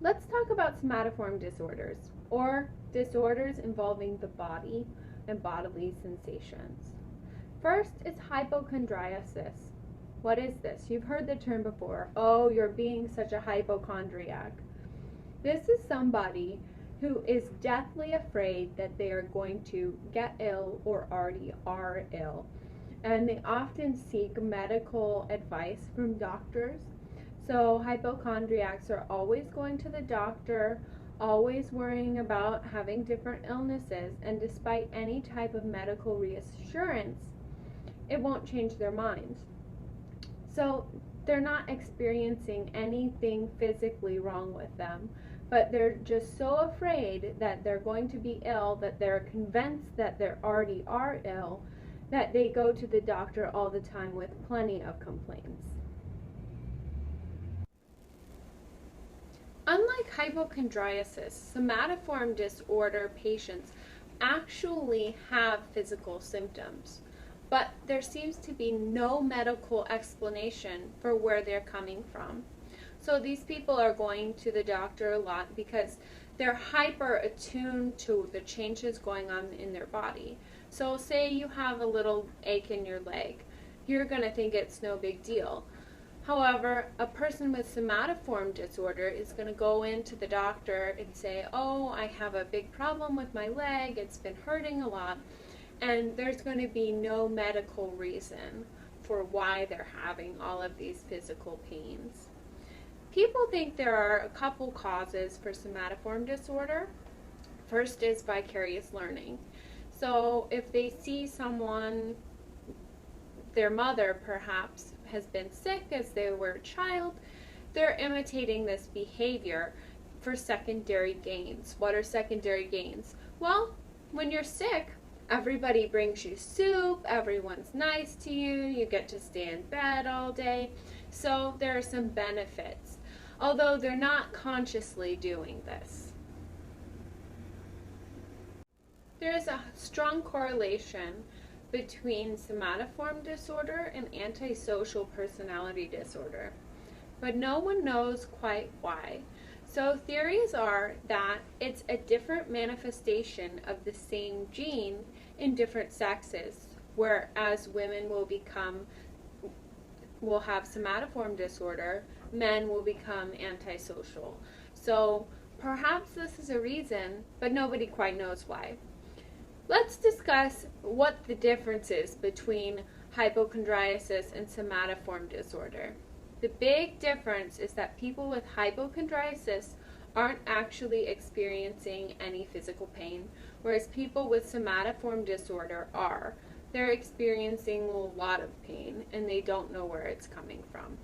Let's talk about somatoform disorders, or disorders involving the body and bodily sensations. First is hypochondriasis. What is this? You've heard the term before. Oh, you're being such a hypochondriac. This is somebody who is deathly afraid that they are going to get ill or already are ill. And they often seek medical advice from doctors. So hypochondriacs are always going to the doctor, always worrying about having different illnesses, and despite any type of medical reassurance, it won't change their minds. So they're not experiencing anything physically wrong with them, but they're just so afraid that they're going to be ill, that they're convinced that they already are ill, that they go to the doctor all the time with plenty of complaints. Unlike hypochondriasis, somatoform disorder patients actually have physical symptoms, but there seems to be no medical explanation for where they're coming from. So these people are going to the doctor a lot because they're hyper attuned to the changes going on in their body. So say you have a little ache in your leg, you're going to think it's no big deal. However, a person with somatoform disorder is going to go into the doctor and say, oh, I have a big problem with my leg, it's been hurting a lot, and there's going to be no medical reason for why they're having all of these physical pains. People think there are a couple causes for somatoform disorder. First is vicarious learning. So if they see someone, their mother perhaps, has been sick as they were a child, they're imitating this behavior for secondary gains. What are secondary gains? Well, when you're sick, everybody brings you soup, everyone's nice to you, you get to stay in bed all day. So there are some benefits, although they're not consciously doing this. There is a strong correlation between somatoform disorder and antisocial personality disorder, but no one knows quite why. So theories are that it's a different manifestation of the same gene in different sexes, whereas women will have somatoform disorder, men will become antisocial. So perhaps this is a reason, but nobody quite knows why. Let's discuss what the difference is between hypochondriasis and somatoform disorder. The big difference is that people with hypochondriasis aren't actually experiencing any physical pain, whereas people with somatoform disorder are. They're experiencing a lot of pain and they don't know where it's coming from.